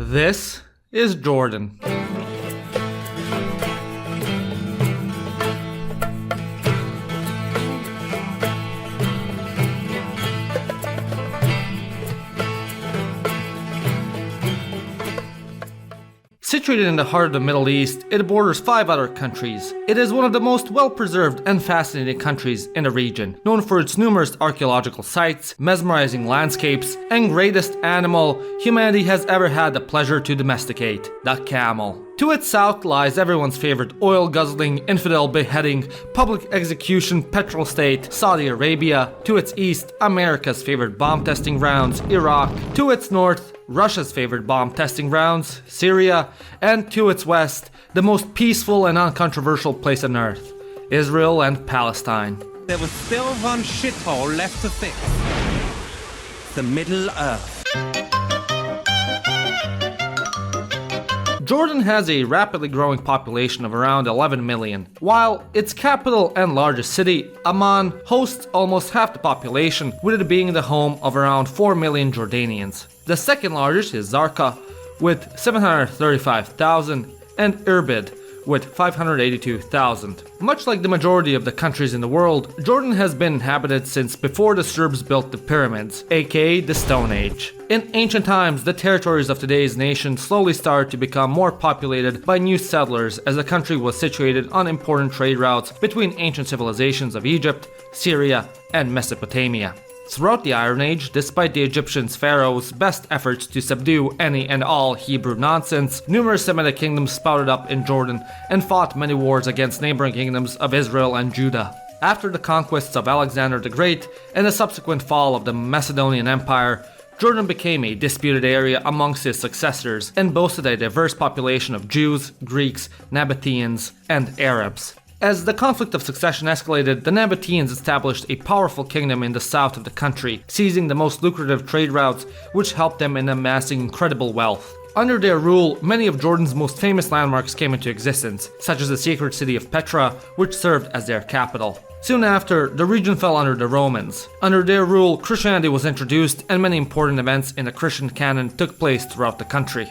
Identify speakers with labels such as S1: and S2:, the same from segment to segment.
S1: This is Jordan. Situated in the heart of the Middle East, it borders 5 other countries. It is one of the most well-preserved and fascinating countries in the region, known for its numerous archaeological sites, mesmerizing landscapes, and greatest animal humanity has ever had the pleasure to domesticate, the camel. To its south lies everyone's favorite oil-guzzling, infidel-beheading, public execution petrol state, Saudi Arabia. To its east, America's favorite bomb-testing grounds, Iraq. To its north, Russia's favorite bomb-testing grounds, Syria. And to its west, the most peaceful and uncontroversial place on earth, Israel and Palestine.
S2: There was still one shithole left to fix. The Middle Earth.
S1: Jordan has a rapidly growing population of around 11 million, while its capital and largest city, Amman, hosts almost half the population, with it being the home of around 4 million Jordanians. The second largest is Zarqa, with 735,000, and Irbid, with 582,000. Much like the majority of the countries in the world, Jordan has been inhabited since before the Serbs built the pyramids, aka the Stone Age. In ancient times, the territories of today's nation slowly started to become more populated by new settlers as the country was situated on important trade routes between ancient civilizations of Egypt, Syria, and Mesopotamia. Throughout the Iron Age, despite the Egyptian pharaohs' best efforts to subdue any and all Hebrew nonsense, numerous Semitic kingdoms sprouted up in Jordan and fought many wars against neighboring kingdoms of Israel and Judah. After the conquests of Alexander the Great and the subsequent fall of the Macedonian Empire, Jordan became a disputed area amongst his successors and boasted a diverse population of Jews, Greeks, Nabothians, and Arabs. As the conflict of succession escalated, the Nabothians established a powerful kingdom in the south of the country, seizing the most lucrative trade routes, which helped them in amassing incredible wealth. Under their rule, many of Jordan's most famous landmarks came into existence, such as the sacred city of Petra, which served as their capital. Soon after, the region fell under the Romans. Under their rule, Christianity was introduced and many important events in the Christian canon took place throughout the country.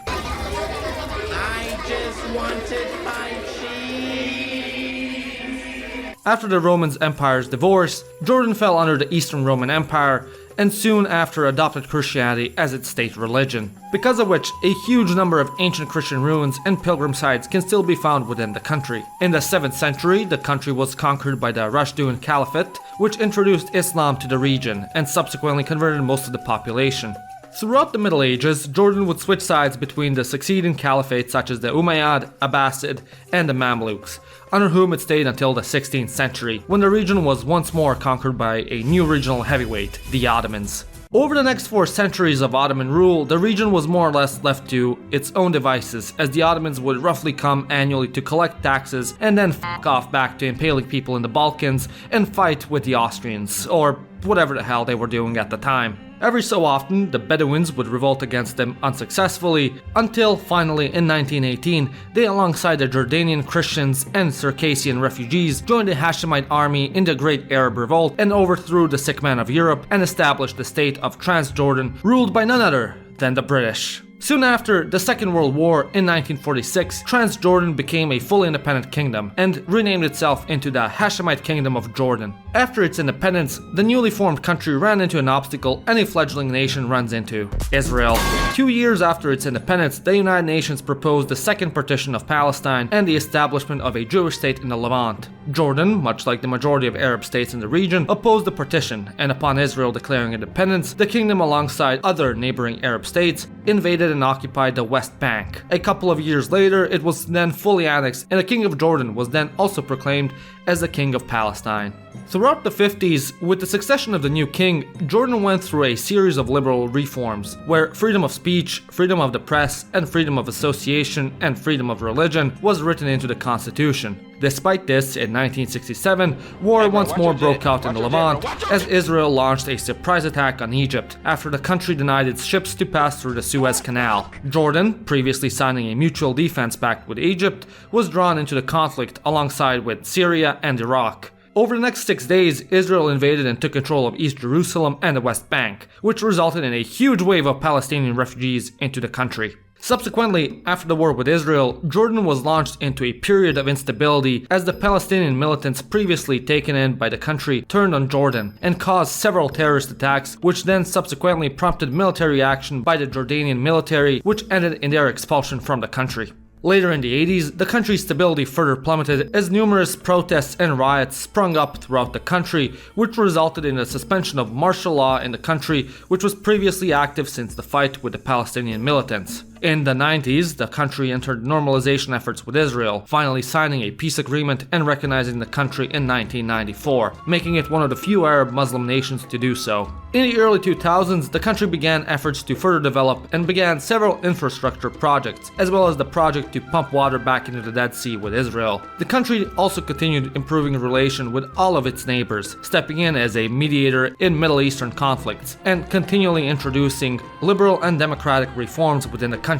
S1: After the Roman Empire's divorce, Jordan fell under the Eastern Roman Empire and soon after adopted Christianity as its state religion, because of which a huge number of ancient Christian ruins and pilgrim sites can still be found within the country. In the 7th century, the country was conquered by the Rashidun Caliphate, which introduced Islam to the region and subsequently converted most of the population. Throughout the Middle Ages, Jordan would switch sides between the succeeding caliphates such as the Umayyad, Abbasid, and the Mamluks, under whom it stayed until the 16th century, when the region was once more conquered by a new regional heavyweight, the Ottomans. Over the next 4 centuries of Ottoman rule, the region was more or less left to its own devices, as the Ottomans would roughly come annually to collect taxes and then f*** off back to impaling people in the Balkans and fight with the Austrians, or whatever the hell they were doing at the time. Every so often, the Bedouins would revolt against them unsuccessfully, until finally in 1918, they alongside the Jordanian Christians and Circassian refugees joined the Hashemite army in the Great Arab Revolt and overthrew the sick man of Europe and established the state of Transjordan, ruled by none other than the British. Soon after the Second World War in 1946, Transjordan became a fully independent kingdom and renamed itself into the Hashemite Kingdom of Jordan. After its independence, the newly formed country ran into an obstacle any fledgling nation runs into: Israel. 2 years after its independence, the United Nations proposed the second partition of Palestine and the establishment of a Jewish state in the Levant. Jordan, much like the majority of Arab states in the region, opposed the partition, and upon Israel declaring independence, the kingdom alongside other neighboring Arab states invaded and occupied the West Bank. A couple of years later, it was then fully annexed, and the King of Jordan was then also proclaimed as the King of Palestine. Throughout the 50s, with the succession of the new king, Jordan went through a series of liberal reforms, where freedom of speech, freedom of the press, and freedom of association and freedom of religion was written into the constitution. Despite this, in 1967, war once more broke out in the Levant as Israel launched a surprise attack on Egypt after the country denied its ships to pass through the Suez Canal. Jordan, previously signing a mutual defense pact with Egypt, was drawn into the conflict alongside with Syria and Iraq. Over the next 6 days, Israel invaded and took control of East Jerusalem and the West Bank, which resulted in a huge wave of Palestinian refugees into the country. Subsequently, after the war with Israel, Jordan was launched into a period of instability as the Palestinian militants previously taken in by the country turned on Jordan and caused several terrorist attacks, which then subsequently prompted military action by the Jordanian military, which ended in their expulsion from the country. Later in the 80s, the country's stability further plummeted as numerous protests and riots sprung up throughout the country, which resulted in the suspension of martial law in the country, which was previously active since the fight with the Palestinian militants. In the 90s, the country entered normalization efforts with Israel, finally signing a peace agreement and recognizing the country in 1994, making it one of the few Arab Muslim nations to do so. In the early 2000s, the country began efforts to further develop and began several infrastructure projects, as well as the project to pump water back into the Dead Sea with Israel. The country also continued improving relation with all of its neighbors, stepping in as a mediator in Middle Eastern conflicts, and continually introducing liberal and democratic reforms within the country.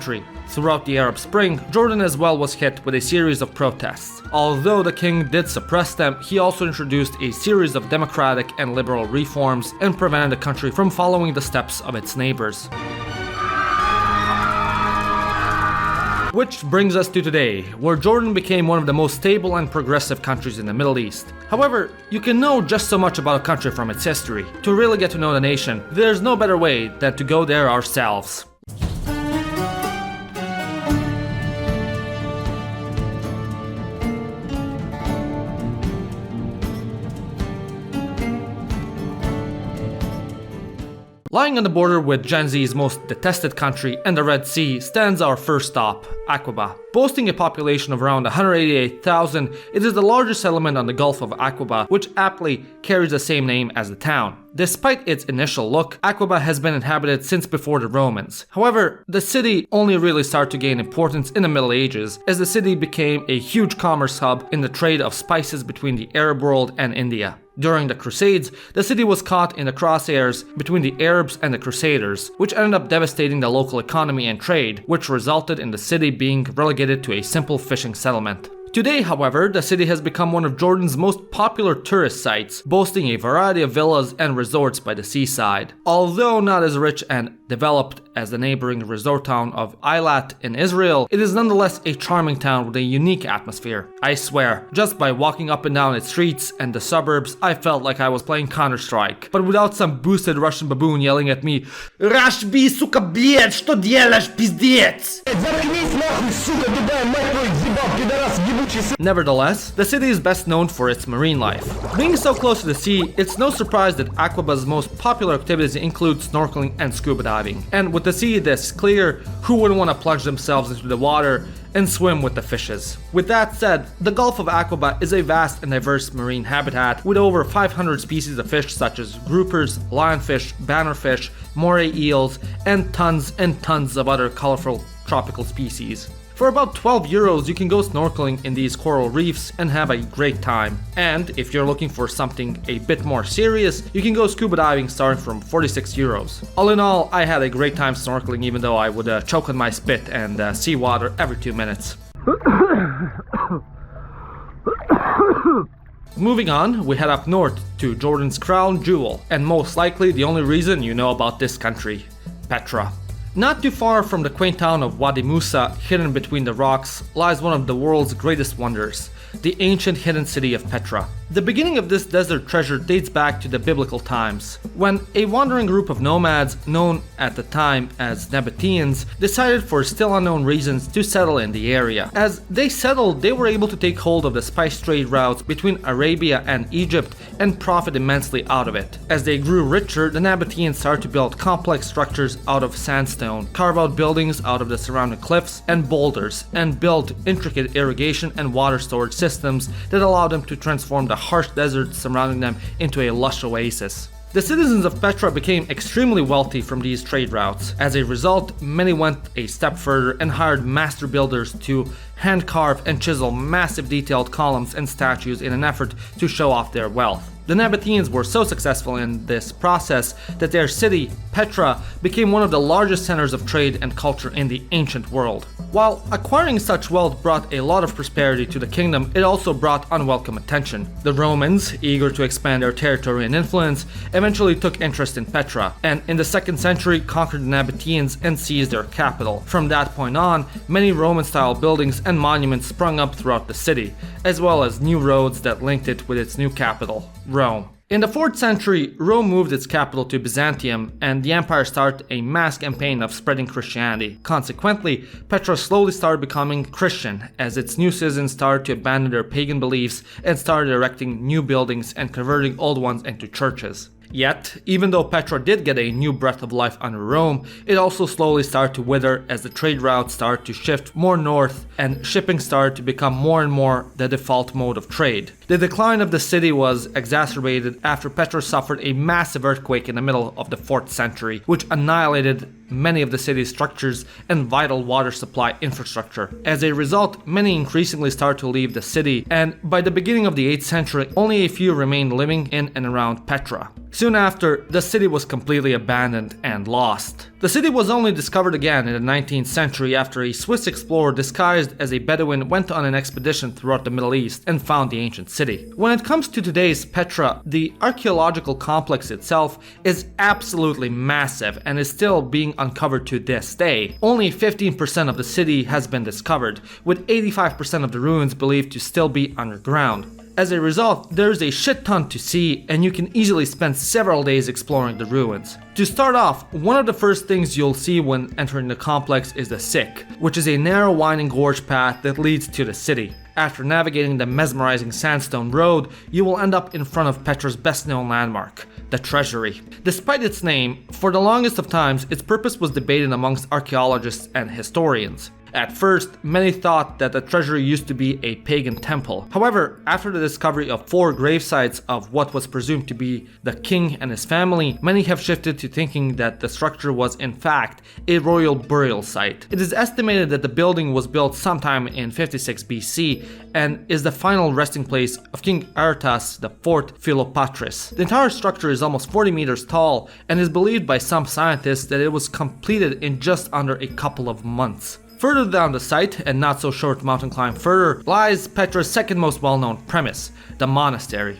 S1: Throughout the Arab Spring, Jordan as well was hit with a series of protests. Although the king did suppress them, he also introduced a series of democratic and liberal reforms and prevented the country from following the steps of its neighbors. Which brings us to today, where Jordan became one of the most stable and progressive countries in the Middle East. However, you can know just so much about a country from its history. To really get to know the nation, there's no better way than to go there ourselves. Lying on the border with Gen Z's most detested country and the Red Sea stands our first stop, Aqaba. Boasting a population of around 188,000, it is the largest settlement on the Gulf of Aqaba, which aptly carries the same name as the town. Despite its initial look, Aqaba has been inhabited since before the Romans. However, the city only really started to gain importance in the Middle Ages, as the city became a huge commerce hub in the trade of spices between the Arab world and India. During the Crusades, the city was caught in the crosshairs between the Arabs and the Crusaders, which ended up devastating the local economy and trade, which resulted in the city being relegated to a simple fishing settlement. Today, however, the city has become one of Jordan's most popular tourist sites, boasting a variety of villas and resorts by the seaside. Although not as rich and developed as the neighboring resort town of Eilat in Israel, it is nonetheless a charming town with a unique atmosphere. I swear, just by walking up and down its streets and the suburbs, I felt like I was playing Counter-Strike, but without some boosted Russian baboon yelling at me, "Rashbi, suka, блядь, что делаешь, пиздец!" Nevertheless, the city is best known for its marine life. Being so close to the sea, it's no surprise that Aqaba's most popular activities include snorkeling and scuba diving. And with the sea this clear, who wouldn't want to plunge themselves into the water and swim with the fishes? With that said, the Gulf of Aqaba is a vast and diverse marine habitat with over 500 species of fish such as groupers, lionfish, bannerfish, moray eels, and tons of other colorful tropical species. For about 12 euros, you can go snorkeling in these coral reefs and have a great time. And if you're looking for something a bit more serious, you can go scuba diving starting from 46 euros. All in all, I had a great time snorkeling, even though I would choke on my spit and seawater every 2 minutes. Moving on, we head up north to Jordan's crown jewel, and most likely the only reason you know about this country, Petra. Not too far from the quaint town of Wadi Musa, hidden between the rocks, lies one of the world's greatest wonders, the ancient hidden city of Petra. The beginning of this desert treasure dates back to the biblical times, when a wandering group of nomads, known at the time as Nabothians, decided for still unknown reasons to settle in the area. As they settled, they were able to take hold of the spice trade routes between Arabia and Egypt and profit immensely out of it. As they grew richer, the Nabothians started to build complex structures out of sandstone, carve out buildings out of the surrounding cliffs and boulders, and build intricate irrigation and water storage systems that allowed them to transform the harsh desert surrounding them into a lush oasis. The citizens of Petra became extremely wealthy from these trade routes. As a result, many went a step further and hired master builders to hand carve and chisel massive detailed columns and statues in an effort to show off their wealth. The Nabothians were so successful in this process that their city, Petra, became one of the largest centers of trade and culture in the ancient world. While acquiring such wealth brought a lot of prosperity to the kingdom, it also brought unwelcome attention. The Romans, eager to expand their territory and influence, eventually took interest in Petra, and in the 2nd century conquered the Nabothians and seized their capital. From that point on, many Roman-style buildings and monuments sprung up throughout the city, as well as new roads that linked it with its new capital, Rome. In the 4th century, Rome moved its capital to Byzantium, and the empire started a mass campaign of spreading Christianity. Consequently, Petra slowly started becoming Christian, as its new citizens started to abandon their pagan beliefs and started erecting new buildings and converting old ones into churches. Yet, even though Petra did get a new breath of life under Rome, it also slowly started to wither as the trade routes started to shift more north and shipping started to become more and more the default mode of trade. The decline of the city was exacerbated after Petra suffered a massive earthquake in the middle of the 4th century, which annihilated many of the city's structures and vital water supply infrastructure. As a result, many increasingly started to leave the city, and by the beginning of the 8th century, only a few remained living in and around Petra. Soon after, the city was completely abandoned and lost. The city was only discovered again in the 19th century after a Swiss explorer disguised as a Bedouin went on an expedition throughout the Middle East and found the ancient city. When it comes to today's Petra, the archaeological complex itself is absolutely massive and is still being uncovered to this day. Only 15% of the city has been discovered, with 85% of the ruins believed to still be underground. As a result, there's a shit ton to see, and you can easily spend several days exploring the ruins. To start off, one of the first things you'll see when entering the complex is the Sick, which is a narrow winding gorge path that leads to the city. After navigating the mesmerizing sandstone road, you will end up in front of Petra's best known landmark, the Treasury. Despite its name, for the longest of times, its purpose was debated amongst archaeologists and historians. At first, many thought that the treasury used to be a pagan temple. However, after the discovery of 4 gravesites of what was presumed to be the king and his family, many have shifted to thinking that the structure was in fact a royal burial site. It is estimated that the building was built sometime in 56 BC and is the final resting place of King Aretas IV Philopatris. The entire structure is almost 40 meters tall and is believed by some scientists that it was completed in just under a couple of months. Further down the site, and not so short mountain climb further, lies Petra's second most well-known premise, the monastery.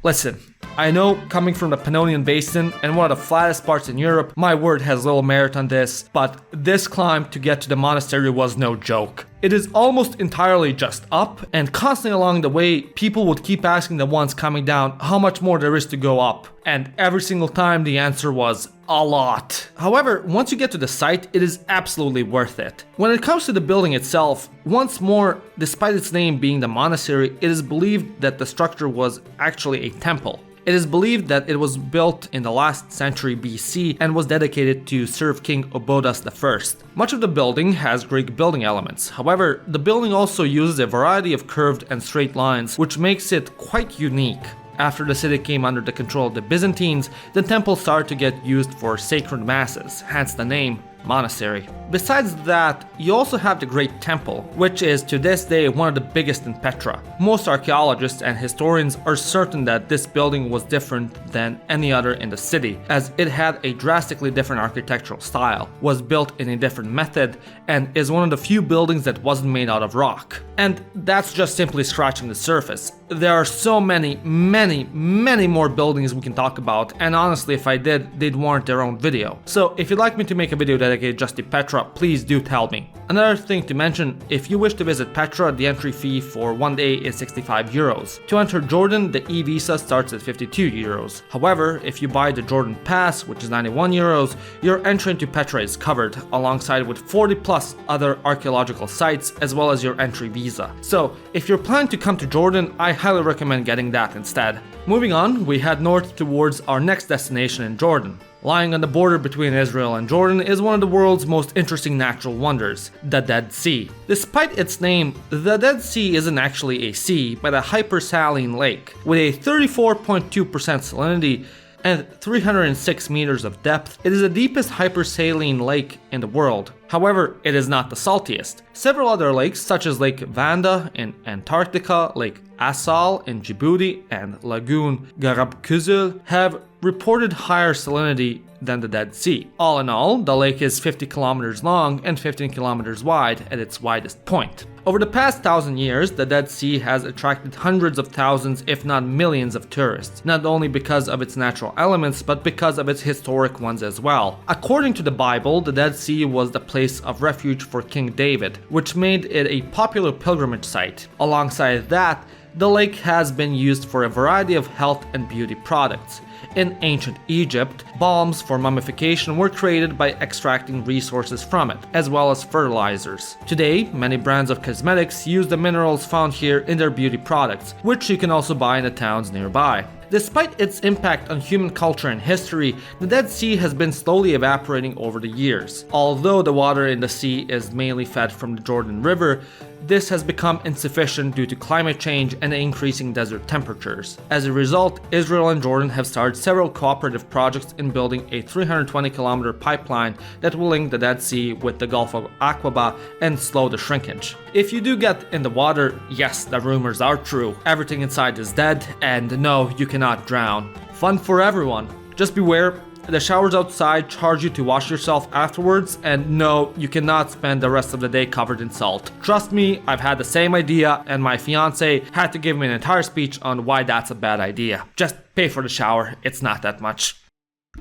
S1: Listen, I know, coming from the Pannonian Basin and one of the flattest parts in Europe, my word has little merit on this, but this climb to get to the monastery was no joke. It is almost entirely just up, and constantly along the way, people would keep asking the ones coming down how much more there is to go up, and every single time the answer was a lot. However, once you get to the site, it is absolutely worth it. When it comes to the building itself, once more, despite its name being the monastery, it is believed that the structure was actually a temple. It is believed that it was built in the last century BC and was dedicated to serve King Obodas I. Much of the building has Greek building elements. However, the building also uses a variety of curved and straight lines, which makes it quite unique. After the city came under the control of the Byzantines, the temple started to get used for sacred masses, hence the name monastery. Besides that, you also have the Great Temple, which is to this day one of the biggest in Petra. Most archaeologists and historians are certain that this building was different than any other in the city, as it had a drastically different architectural style, was built in a different method, and is one of the few buildings that wasn't made out of rock. And that's just simply scratching the surface. There are so many more buildings we can talk about, and honestly, if I did, they'd warrant their own video. So if you'd like me to make a video dedicated just to Petra, please do tell me. Another thing to mention, if you wish to visit Petra, the entry fee for one day is 65 euros. To enter Jordan, the e-visa starts at 52 euros. However, if you buy the Jordan Pass, which is 91 euros, your entry into Petra is covered, alongside with 40 plus other archaeological sites, as well as your entry visa. So, if you're planning to come to Jordan, I highly recommend getting that instead. Moving on, we head north towards our next destination in Jordan. Lying on the border between Israel and Jordan is one of the world's most interesting natural wonders, the Dead Sea. Despite its name, the Dead Sea isn't actually a sea, but a hypersaline lake, with a 34.2% salinity and 306 meters of depth. It is the deepest hypersaline lake in the world. However, it is not the saltiest. Several other lakes, such as Lake Vanda in Antarctica, Lake Assal in Djibouti, and Lagoon Garabkuzul, have reported higher salinity than the Dead Sea. All in all, the lake is 50 kilometers long and 15 kilometers wide at its widest point. Over the past 1,000 years, the Dead Sea has attracted hundreds of thousands, if not millions, of tourists, not only because of its natural elements, but because of its historic ones as well. According to the Bible, the Dead Sea was the place of refuge for King David, which made it a popular pilgrimage site. Alongside that, the lake has been used for a variety of health and beauty products. In ancient Egypt, balms for mummification were created by extracting resources from it, as well as fertilizers. Today, many brands of cosmetics use the minerals found here in their beauty products, which you can also buy in the towns nearby. Despite its impact on human culture and history, the Dead Sea has been slowly evaporating over the years. Although the water in the sea is mainly fed from the Jordan River, this has become insufficient due to climate change and increasing desert temperatures. As a result, Israel and Jordan have started several cooperative projects in building a 320-kilometer pipeline that will link the Dead Sea with the Gulf of Aqaba and slow the shrinkage. If you do get in the water, yes, the rumors are true. Everything inside is dead, and no, you cannot drown. Fun for everyone. Just beware. The showers outside charge you to wash yourself afterwards, and no, you cannot spend the rest of the day covered in salt. Trust me, I've had the same idea, and my fiance had to give me an entire speech on why that's a bad idea. Just pay for the shower, it's not that much.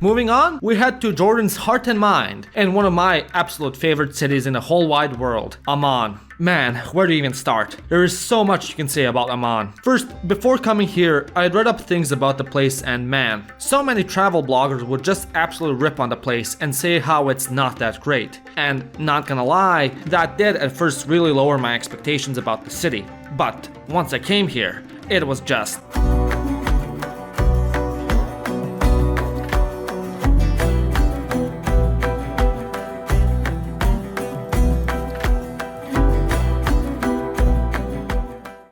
S1: Moving on, we head to Jordan's heart and mind, and one of my absolute favorite cities in the whole wide world, Amman. Man, where to even start? There is so much you can say about Amman. First, before coming here, I had read up things about the place, and man, so many travel bloggers would just absolutely rip on the place and say how it's not that great. And not gonna lie, that did at first really lower my expectations about the city. But once I came here, it was just...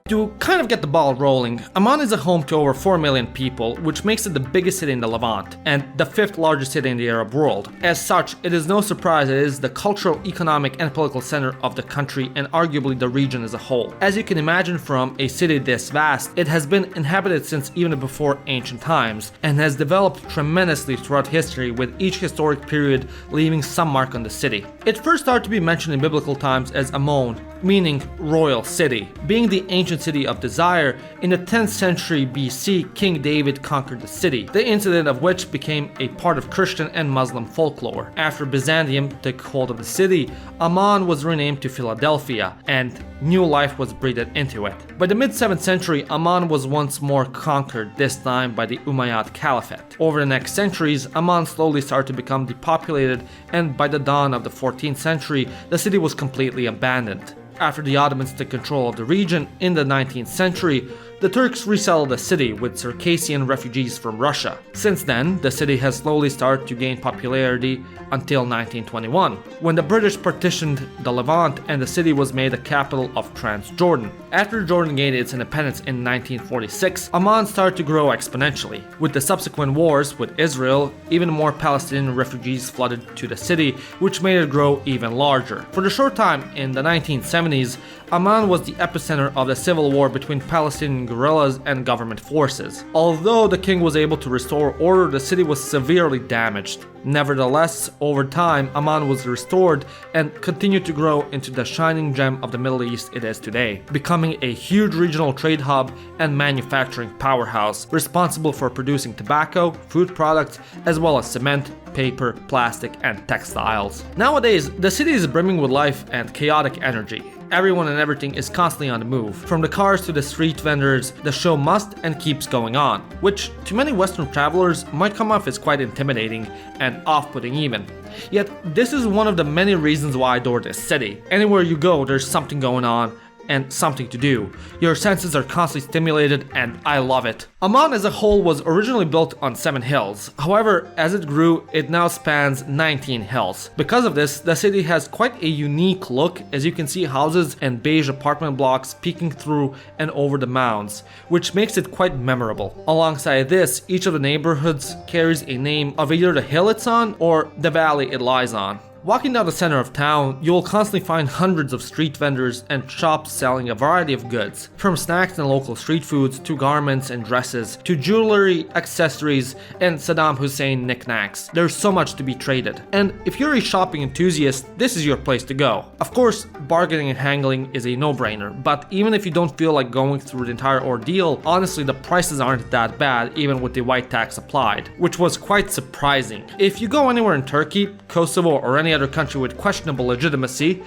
S1: To kind of get the ball rolling, Amman is a home to over 4 million people, which makes it the biggest city in the Levant, and the 5th largest city in the Arab world. As such, it is no surprise it is the cultural, economic, and political center of the country and arguably the region as a whole. As you can imagine from a city this vast, it has been inhabited since even before ancient times, and has developed tremendously throughout history, with each historic period leaving some mark on the city. It first started to be mentioned in biblical times as Ammon, meaning royal city. Being the ancient city of desire, in the 10th century BC, King David conquered the city, the incident of which became a part of Christian and Muslim folklore. After Byzantium took hold of the city, Amman was renamed to Philadelphia, and new life was breathed into it. By the mid-7th century, Amman was once more conquered, this time by the Umayyad Caliphate. Over the next centuries, Amman slowly started to become depopulated, and by the dawn of the 14th century, the city was completely abandoned. After the Ottomans took control of the region in the 19th century, the Turks resettled the city with Circassian refugees from Russia. Since then, the city has slowly started to gain popularity until 1921, when the British partitioned the Levant and the city was made the capital of Transjordan. After Jordan gained its independence in 1946, Amman started to grow exponentially. With the subsequent wars with Israel, even more Palestinian refugees flooded to the city, which made it grow even larger. For the short time in the 1970s, Amman was the epicenter of the civil war between Palestinian guerrillas and government forces. Although the king was able to restore order, the city was severely damaged. Nevertheless, over time, Amman was restored and continued to grow into the shining gem of the Middle East it is today, becoming a huge regional trade hub and manufacturing powerhouse, responsible for producing tobacco, food products, as well as cement, paper, plastic, and textiles. Nowadays, the city is brimming with life and chaotic energy. Everyone and everything is constantly on the move. From the cars to the street vendors, the show must and keeps going on, which to many Western travelers might come off as quite intimidating and off-putting even. Yet, this is one of the many reasons why I adore this city. Anywhere you go, there's something going on and something to do. Your senses are constantly stimulated, and I love it. Amman as a whole was originally built on 7 hills. However, as it grew, it now spans 19 hills. Because of this, the city has quite a unique look, as you can see houses and beige apartment blocks peeking through and over the mounds, which makes it quite memorable. Alongside this, each of the neighborhoods carries a name of either the hill it's on or the valley it lies on. Walking down the center of town, you will constantly find hundreds of street vendors and shops selling a variety of goods, from snacks and local street foods to garments and dresses, to jewelry, accessories, and Saddam Hussein knickknacks. There's so much to be traded. And if you're a shopping enthusiast, this is your place to go. Of course, bargaining and haggling is a no-brainer, but even if you don't feel like going through the entire ordeal, honestly the prices aren't that bad even with the white tax applied, which was quite surprising. If you go anywhere in Turkey, Kosovo, or any other country with questionable legitimacy,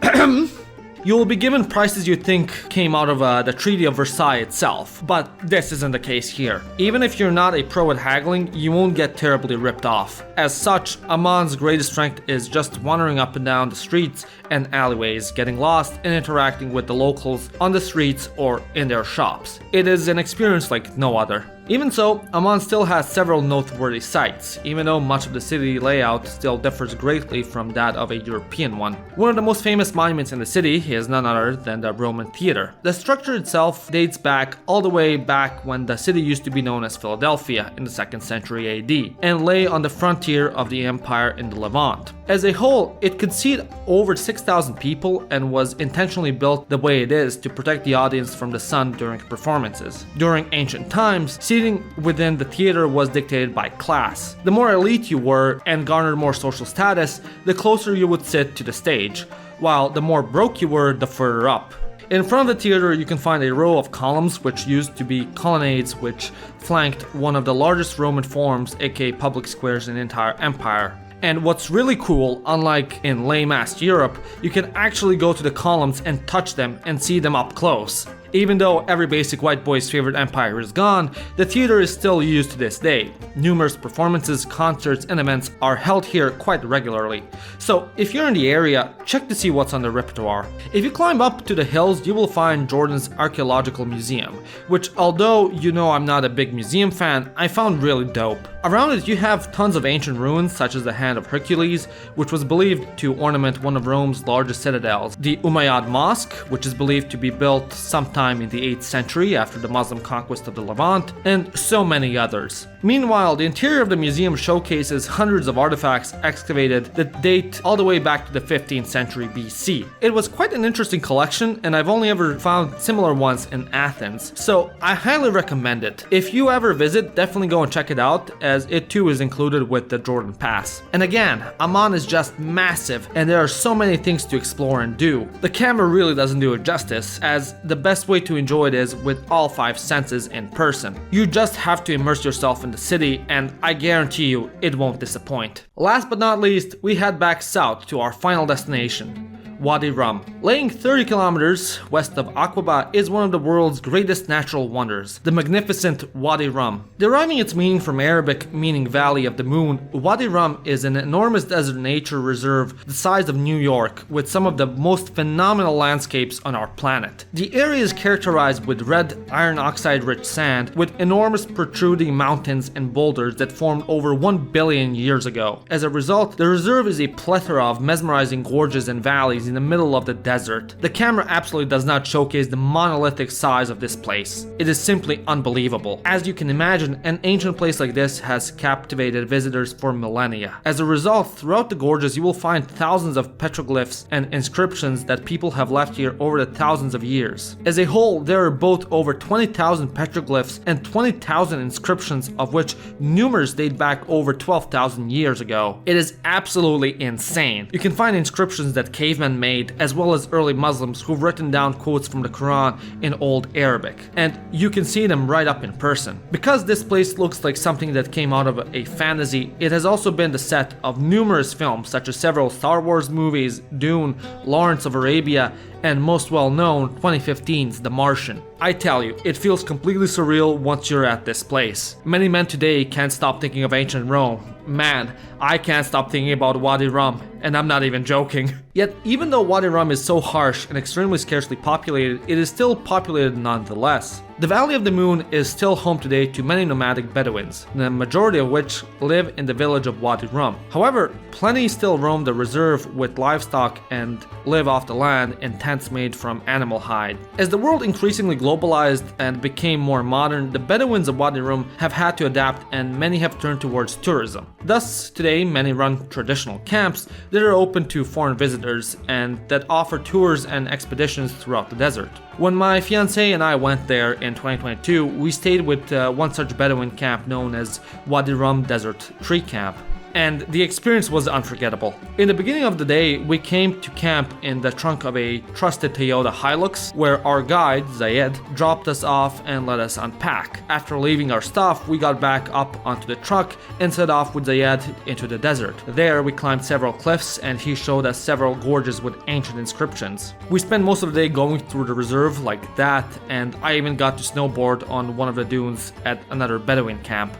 S1: you will be given prices you think came out of the Treaty of Versailles itself, but this isn't the case here. Even if you're not a pro at haggling, you won't get terribly ripped off. As such, Amman's greatest strength is just wandering up and down the streets and alleyways, getting lost and interacting with the locals on the streets or in their shops. It is an experience like no other. Even so, Amman still has several noteworthy sites, even though much of the city layout still differs greatly from that of a European one. One of the most famous monuments in the city is none other than the Roman Theater. The structure itself dates back all the way back when the city used to be known as Philadelphia in the 2nd century AD, and lay on the frontier of the empire in the Levant. As a whole, it could seat over 6,000 people and was intentionally built the way it is to protect the audience from the sun during performances. During ancient times, seating within the theater was dictated by class. The more elite you were and garnered more social status, the closer you would sit to the stage, while the more broke you were, the further up. In front of the theater, you can find a row of columns which used to be colonnades which flanked one of the largest Roman forums, aka public squares in the entire empire. And what's really cool, unlike in lame-ass Europe, you can actually go to the columns and touch them and see them up close. Even though every basic white boy's favorite empire is gone, the theater is still used to this day. Numerous performances, concerts, and events are held here quite regularly. So if you're in the area, check to see what's on the repertoire. If you climb up to the hills, you will find Jordan's Archaeological Museum, which although you know I'm not a big museum fan, I found really dope. Around it you have tons of ancient ruins such as the Hand of Hercules, which was believed to ornament one of Rome's largest citadels, the Umayyad Mosque, which is believed to be built sometime in the 8th century after the Muslim conquest of the Levant, and so many others. Meanwhile, the interior of the museum showcases hundreds of artifacts excavated that date all the way back to the 15th century BC. It was quite an interesting collection, and I've only ever found similar ones in Athens, so I highly recommend it. If you ever visit, definitely go and check it out, as it too is included with the Jordan Pass. And again, Amman is just massive, and there are so many things to explore and do. The camera really doesn't do it justice, as the best way to enjoy it is with all 5 senses in person. You just have to immerse yourself in the city, and I guarantee you it won't disappoint. Last but not least, we head back south to our final destination, Wadi Rum. Laying 30 kilometers west of Aqaba is one of the world's greatest natural wonders, the magnificent Wadi Rum. Deriving its meaning from Arabic meaning Valley of the Moon, Wadi Rum is an enormous desert nature reserve the size of New York, with some of the most phenomenal landscapes on our planet. The area is characterized with red iron oxide rich sand, with enormous protruding mountains and boulders that formed over 1 billion years ago. As a result, the reserve is a plethora of mesmerizing gorges and valleys in the middle of the desert. The camera absolutely does not showcase the monolithic size of this place. It is simply unbelievable. As you can imagine, an ancient place like this has captivated visitors for millennia. As a result, throughout the gorges you will find thousands of petroglyphs and inscriptions that people have left here over the thousands of years. As a whole, there are both over 20,000 petroglyphs and 20,000 inscriptions, of which numerous date back over 12,000 years ago. It is absolutely insane. You can find inscriptions that cavemen made, as well as early Muslims who've written down quotes from the Quran in Old Arabic, and you can see them right up in person. Because this place looks like something that came out of a fantasy, it has also been the set of numerous films such as several Star Wars movies, Dune, Lawrence of Arabia, and most well known 2015's The Martian. I tell you, it feels completely surreal once you're at this place. Many men today can't stop thinking of ancient Rome. Man, I can't stop thinking about Wadi Rum, and I'm not even joking. Yet, even though Wadi Rum is so harsh and extremely scarcely populated, it is still populated nonetheless. The Valley of the Moon is still home today to many nomadic Bedouins, the majority of which live in the village of Wadi Rum. However, plenty still roam the reserve with livestock and live off the land in tents made from animal hide. As the world increasingly globalized and became more modern, the Bedouins of Wadi Rum have had to adapt and many have turned towards tourism. Thus, today many run traditional camps that are open to foreign visitors and that offer tours and expeditions throughout the desert. When my fiancée and I went there in 2022, we stayed with one such Bedouin camp known as Wadi Rum Desert Tree Camp, and the experience was unforgettable. In the beginning of the day, we came to camp in the trunk of a trusted Toyota Hilux, where our guide, Zayed, dropped us off and let us unpack. After leaving our stuff, we got back up onto the truck and set off with Zayed into the desert. There, we climbed several cliffs and he showed us several gorges with ancient inscriptions. We spent most of the day going through the reserve like that, and I even got to snowboard on one of the dunes at another Bedouin camp.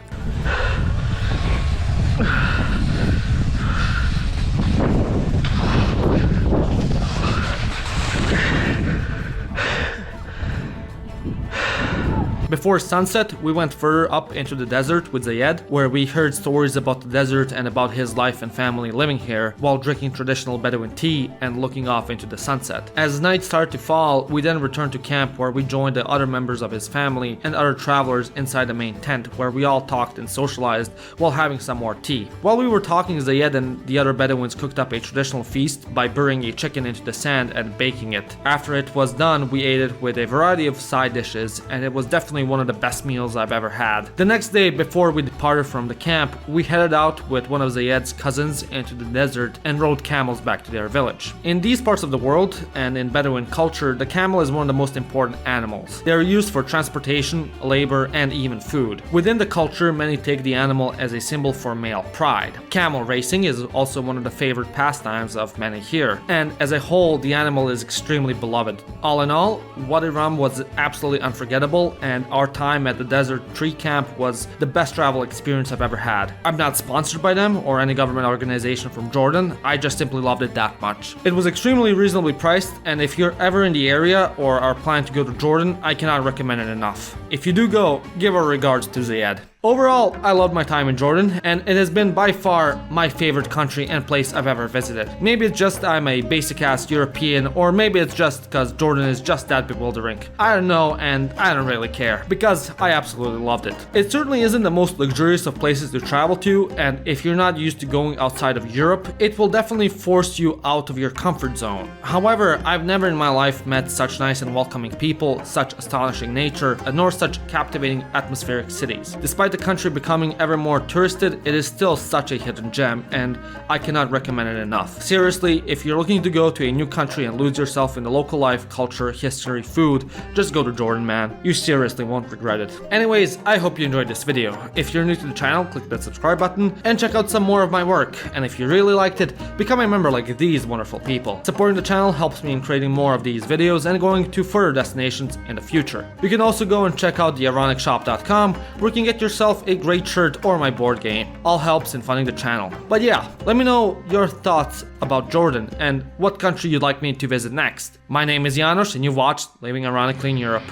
S1: Before sunset, we went further up into the desert with Zayed, where we heard stories about the desert and about his life and family living here, while drinking traditional Bedouin tea and looking off into the sunset. As night started to fall, we then returned to camp where we joined the other members of his family and other travelers inside the main tent, where we all talked and socialized while having some more tea. While we were talking, Zayed and the other Bedouins cooked up a traditional feast by burying a chicken into the sand and baking it. After it was done, we ate it with a variety of side dishes, and it was definitely one of the best meals I've ever had. The next day, before we departed from the camp, we headed out with one of Zayed's cousins into the desert and rode camels back to their village. In these parts of the world, and in Bedouin culture, the camel is one of the most important animals. They are used for transportation, labor, and even food. Within the culture, many take the animal as a symbol for male pride. Camel racing is also one of the favorite pastimes of many here, and as a whole, the animal is extremely beloved. All in all, Wadi Rum was absolutely unforgettable, and our time at the Desert Tree Camp was the best travel experience I've ever had. I'm not sponsored by them or any government organization from Jordan, I just simply loved it that much. It was extremely reasonably priced, and if you're ever in the area or are planning to go to Jordan, I cannot recommend it enough. If you do go, give our regards to Zayed. Overall, I loved my time in Jordan, and it has been by far my favorite country and place I've ever visited. Maybe it's just I'm a basic-ass European, or maybe it's just because Jordan is just that bewildering. I don't know, and I don't really care, because I absolutely loved it. It certainly isn't the most luxurious of places to travel to, and if you're not used to going outside of Europe, it will definitely force you out of your comfort zone. However, I've never in my life met such nice and welcoming people, such astonishing nature, nor such captivating atmospheric cities. Despite the country becoming ever more touristed, it is still such a hidden gem, and I cannot recommend it enough. Seriously, if you're looking to go to a new country and lose yourself in the local life, culture, history, food, just go to Jordan, man. You seriously won't regret it. Anyways, I hope you enjoyed this video. If you're new to the channel, click that subscribe button and check out some more of my work. And if you really liked it, become a member like these wonderful people. Supporting the channel helps me in creating more of these videos and going to further destinations in the future. You can also go and check out theIronicShop.com, where you can get yourself a great shirt or my board game. All helps in funding the channel. But yeah, let me know your thoughts about Jordan and what country you'd like me to visit next. My name is Janos and you've watched Living Ironically in Europe.